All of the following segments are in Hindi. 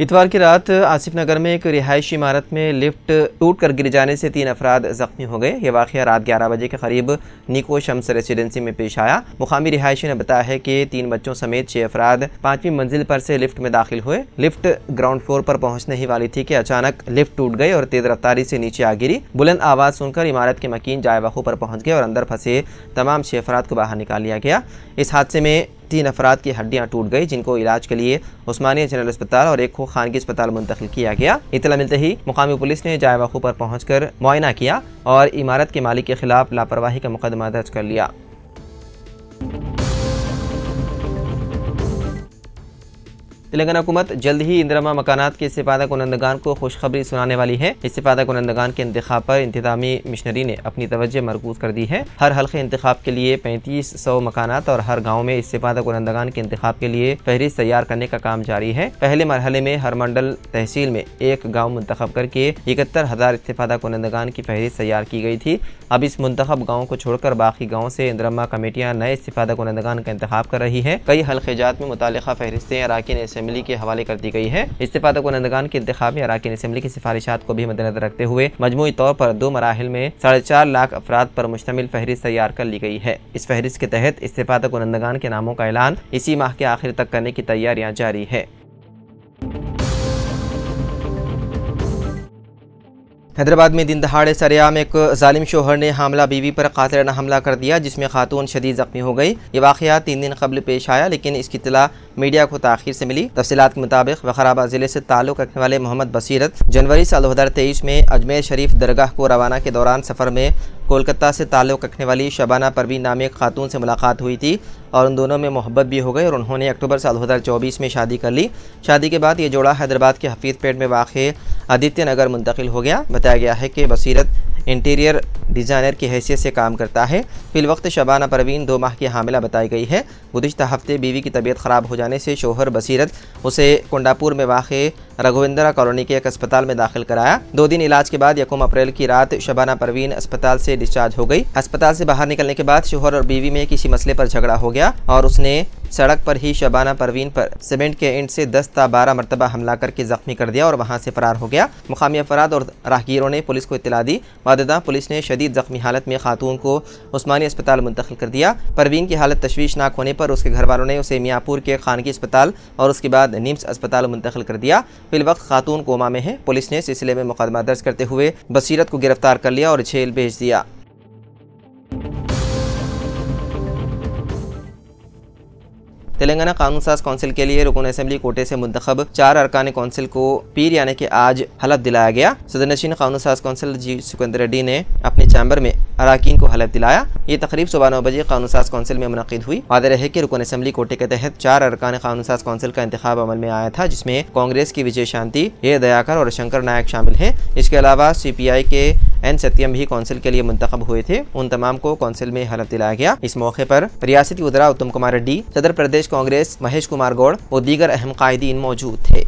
इतवार की रात आसिफ नगर में एक रिहायशी इमारत में लिफ्ट टूट कर गिर जाने से 3 अफराद जख्मी हो गए। ये वाक़या रात 11 बजे के करीब निको शम्स रेसिडेंसी में पेश आया। मुकामी रिहायशी ने बताया है कि 3 बच्चों समेत 6 अफराद 5वीं मंजिल पर से लिफ्ट में दाखिल हुए। लिफ्ट ग्राउंड फ्लोर पर पहुंचने ही वाली थी कि अचानक लिफ्ट टूट गई और तेज रफ्तारी से नीचे आ गिरी। बुलंद आवाज़ सुनकर इमारत के मकीन जाए वक़ू पर पहुँच गए और अंदर फंसे तमाम 6 अफराद को बाहर निकाल लिया गया। इस हादसे में 3 अफराद की हड्डियां टूट गई, जिनको इलाज के लिए उस्मानिया जनरल अस्पताल और एक को खानगी अस्पताल मुंतकिल किया गया। इत्तला मिलते ही मुकामी पुलिस ने जाए वक़ू पर पहुंचकर मुआयना किया और इमारत के मालिक के खिलाफ लापरवाही का मुकदमा दर्ज कर लिया। तेलंगाना हुकूमत जल्द ही इंदिरमा मकानात के इस्तिफादा कुनंदगान को खुशखबरी सुनाने वाली है। इस्तिफादा कुनंदगान के इंतखाब पर इंतजामी मिशनरी ने अपनी तवज्जो मरकूज कर दी है। हर हल्के इंतखाब के लिए 3500 मकानात और हर गाँव में इस्तिफादा कुनंदगान के इंतखाब के लिए फहरिस्त तैयार करने का काम जारी है। पहले मरहले में हर मंडल तहसील में एक गाँव मुंतखब करके 71,000 इस्तिफादा कुनंदगान की फहरिस्त तैयार की गई थी। अब इस मुंतखब गाँव को छोड़कर बाकी गाँव से इंदिरमा कमेटियाँ नए इस्तिफादा कुनंदगान का इंतखाब कर रही है। कई हल्केजात में मुतालिका फहरिस्तें अराकीन असेंबली के हवाले कर दी गई है। इस्तिफादा कुनंदगान के इंतखाब में अराकीन असेंबली की सिफारिशात को भी मद्देनजर रखते हुए मजमूई तौर पर 2 मराहिल में 4.5 लाख अफराद पर मुश्तमिल फहरिस्त तैयार कर ली गई है। इस फहरिस्त के तहत इस्तिफादा कुनंदगान के नामों का ऐलान इसी माह के आखिर तक करने की तैयारियां जारी है। हैदराबाद में दिन दहाड़े सरेआम एक जालिम शोहर ने हामला बीवी पर कातिलाना हमला कर दिया, जिसमें खातून शदीद जख्मी हो गई। ये वाक़या 3 दिन कबल पेश आया, लेकिन इसकी इत्तला मीडिया को ताख़ीर से मिली। तफसीलात के मुताबिक वखाराबाद ज़िले से ताल्लुक़ रखने वाले मोहम्मद बसीरत जनवरी साल 2023 में अजमेर शरीफ दरगाह को रवाना के दौरान सफ़र में कोलकाता से ताल्लुक़ रखने वाली शबाना परवीन नामी एक खातून से मुलाकात हुई थी और उन दोनों में मोहब्बत भी हो गई और उन्होंने अक्टूबर साल 2024 में शादी कर ली। शादी के बाद ये जोड़ा हैदराबाद के हफीज़पेट में वाक़ आदित्य नगर मुंतकिल हो गया। बताया गया है कि बसीरत इंटीरियर डिज़ाइनर की हैसियत से काम करता है। फिलवक्त शबाना परवीन 2 माह की हामिला बताई गई है। गुज़िश्ता हफ्ते बीवी की तबीयत ख़राब हो जाने से शोहर बसीरत उसे कुंडापुर में वाक़ रघुविंदरा कॉलोनी के एक अस्पताल में दाखिल कराया। 2 दिन इलाज के बाद 1 अप्रैल की रात शबाना परवीन अस्पताल से डिस्चार्ज हो गई। अस्पताल से बाहर निकलने के बाद शोहर और बीवी में किसी मसले पर झगड़ा हो गया और उसने सड़क पर ही शबाना परवीन पर सीमेंट के ईंट से 10 ता 12 मरतबा हमला करके जख्मी कर दिया और वहां से फरार हो गया। मुकामी अफराद और राहगीरों ने पुलिस को इत्तला दी। वाददा पुलिस ने शदीद जख्मी हालत में खातून को उस्मानिया अस्पताल मुंतकिल कर दिया। परवीन की हालत तशवीशनाक होने पर उसके घर वालों ने उसे मियाँपुर के खानगी अस्पताल और उसके बाद निम्स अस्पताल मुंतकिल कर दिया। फिलवक्त खातून कोमा में है। पुलिस ने सिलसिले में मुकदमा दर्ज करते हुए बसीरत को गिरफ्तार कर लिया और जेल भेज दिया। तेलंगाना कानून साज कौंसिल के लिए रुकन असेंबली कोटे से मुंतखब 4 अरकान कौंसिल को पीर यानी कि आज हलफ दिलाया गया। सदर नशीन कानून साज कौंसिल जी सुकंदर रेड्डी ने अपने चैम्बर में अराकीन को हलफ दिलाया। ये तकरीब सुबह 9 बजे कानून साज कौंसिल में मुनक़िद हुई। वादे रहे कि रुकन असेंबली कोटे के तहत 4 अरकान कानून साज कौंसिल का इंतखाब अमल में आया था, जिसमें कांग्रेस की विजय शांति, ए दयाकर और शंकर नायक शामिल हैं। इसके अलावा CPI के एन सत्यम भी कौंसिल के लिए मुंतखब हुए थे। उन तमाम को कौंसिल में हलफ दिलाया गया। इस मौके पर रियासती वज़रा उत्तम कुमार रेड्डी, सदर प्रदेश कांग्रेस महेश कुमार गौड़ और दीगर अहम कायदीन मौजूद थे।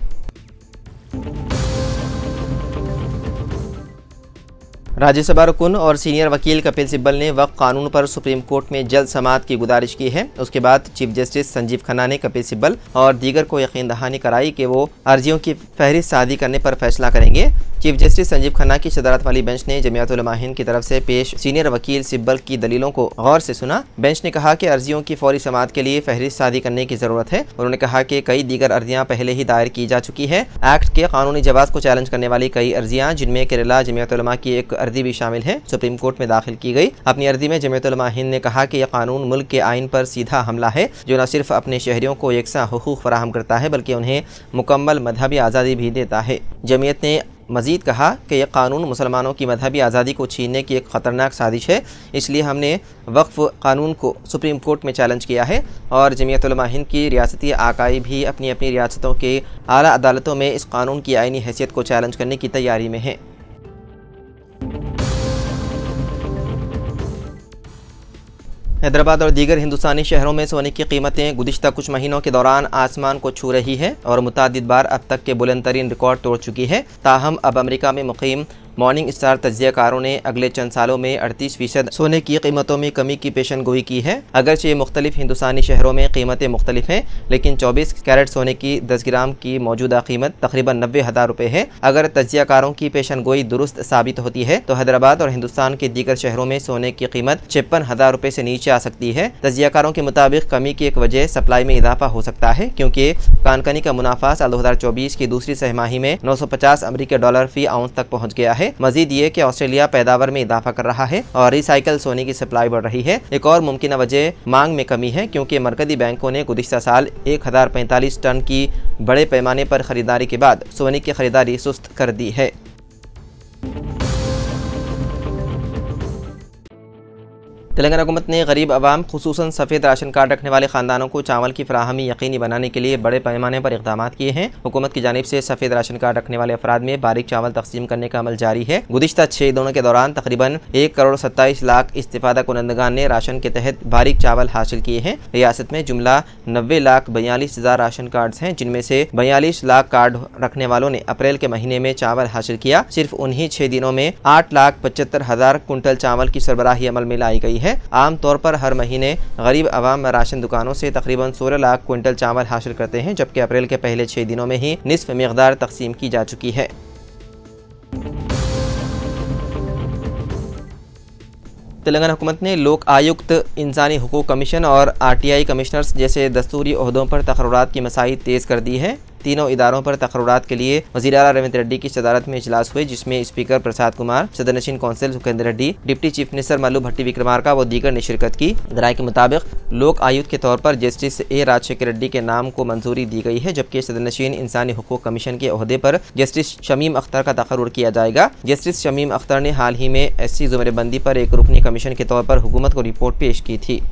राज्यसभा रुकन और सीनियर वकील कपिल सिब्बल ने वक्फ कानून पर सुप्रीम कोर्ट में जल्द समाअत की गुजारिश की है। उसके बाद चीफ जस्टिस संजीव खन्ना ने कपिल सिब्बल और दीगर को यकीन दहानी कराई कि वो अर्जियों की फहरिस्त शादी करने पर फैसला करेंगे। चीफ जस्टिस संजीव खन्ना की सदारत वाली बेंच ने जमियत उलमा हिंद की तरफ से पेश सीनियर वकील सिब्बल की दलीलों को गौर से सुना। बेंच ने कहा कि अर्जियों की फौरी समाअत के लिए फहरिस्त शादी करने की जरूरत है। उन्होंने कहा कि कई दीगर अर्जियां पहले ही दायर की जा चुकी है। एक्ट के कानूनी जवाब को चैलेंज करने वाली कई अर्जियां, जिनमें केरला जमियत उलमा की एक अर्जी भी शामिल है, सुप्रीम कोर्ट में दाखिल की गई। अपनी अर्जी में जमियत उलमा हिंद ने कहा कि यह कानून मुल्क के आइन पर सीधा हमला है, जो न सिर्फ अपने शहरियों को यकसा हुकूक फराहम करता है बल्कि उन्हें मुकम्मल मजहबी आज़ादी भी देता है। जमियत ने मजीद कहा कि यह कानून मुसलमानों की मजहबी आज़ादी को छीनने की एक ख़तरनाक साजिश है, इसलिए हमने वक्फ कानून को सुप्रीम कोर्ट में चैलेंज किया है और जमियत उलमा हिंद की रियासती आकाई भी अपनी अपनी रियासतों के आला अदालतों में इस कानून की आइनी हैसियत को चैलेंज करने की तैयारी में है। हैदराबाद और दीगर हिंदुस्तानी शहरों में सोने की कीमतें गुज़िश्ता कुछ महीनों के दौरान आसमान को छू रही है और मुतादिद बार अब तक के बुलंद तरीन रिकॉर्ड तोड़ चुकी है। ताहम अब अमेरिका में मुकीम मॉर्निंग स्टार तज्जियाकारों ने अगले चंद सालों में 38% सोने की कीमतों में कमी की पेशन गोई की है। अगरचे मुख्तलिफ हिंदुस्तानी शहरों में कीमतें मुख्तलिफ हैं, लेकिन 24 कैरेट सोने की 10 ग्राम की मौजूदा कीमत तकरीबन 90,000 रुपये है। अगर तज्जियाकारों की पेशन गोई दुरुस्त साबित होती है तो हैदराबाद और हिंदुस्तान के दीगर शहरों में सोने की कीमत 56,000 रुपये से नीचे आ सकती है। तज्जियाकारों के मुताबिक कमी की एक वजह सप्लाई में इजाफा हो सकता है, क्योंकि कानकनी का मुनाफा साल 2024 की दूसरी सहमाही में 950 अमेरिकी डॉलर फी आउंस तक पहुंच गया है। मजीद ये कि ऑस्ट्रेलिया पैदावार में इजाफा कर रहा है और रिसाइकल सोने की सप्लाई बढ़ रही है। एक और मुमकिन वजह मांग में कमी है, क्योंकि मरकजी बैंकों ने गुज़िश्ता साल 1045 टन की बड़े पैमाने पर खरीदारी के बाद सोने की खरीदारी सुस्त कर दी है। तेलंगाना हुकूमत ने गरीब आवाम खुसूसन सफ़ेद राशन कार्ड रखने वाले ख़ानदानों को चावल की फराहमी यकीनी बनाने के लिए बड़े पैमाने पर इक़दाम किए हैं। हुकूमत की जानिब से सफ़ेद राशन कार्ड रखने वाले अफराद में बारीक चावल तकसीम करने का अमल जारी है। गुज़िश्ता 6 दिनों के दौरान तकरीबन 1,27,00,000 इस्तिफ़ादा कुनंदगान ने राशन के तहत बारीक चावल हासिल किए हैं। रियासत में जुमला 90,42,000 राशन कार्ड हैं, जिनमें से 42 लाख कार्ड रखने वालों ने अप्रैल के महीने में चावल हासिल किया। सिर्फ उन्हीं 6 दिनों में 8,75,000 कुंटल चावल की सरबराही अमल में लाई गई है। आम तौर पर हर महीने गरीब आवाम राशन दुकानों से तकरीबन 16 लाख क्विंटल चावल हासिल करते हैं, जबकि अप्रैल के पहले 6 दिनों में ही निस्फ मिक़दार तकसीम की जा चुकी है। तेलंगाना हुकूमत ने लोक आयुक्त, इंसानी हुकूक कमीशन और RTI कमिश्नर्स जैसे दस्तूरी ओहदों पर तकर्रुरात की मसाई तेज़ कर दी है। तीनों इदारों पर तकर्रुरात के लिए वज़ीर आला रेवंत रेड्डी की सदारत में इजलास हुए, जिसमें स्पीकर प्रसाद कुमार, सदर नशीन council Sukhender Reddy, deputy chief minister Mallu Bhatti Vikramarka व दीगर ने शिरकत की। राय के मुताबिक लोक आयुक्त के तौर पर जस्टिस A राजशेखर रेड्डी के नाम को मंजूरी दी गई है, जबकि सदर नशीन इंसानी हुकूक कमीशन के ओहदे पर जस्टिस शमीम अख्तर का तकर्रुर किया जाएगा। जस्टिस शमीम अख्तर ने हाल ही में SC ज़ुमरेबंदी पर एक रुकनी कमीशन के तौर पर हुकूमत को रिपोर्ट पेश की थी।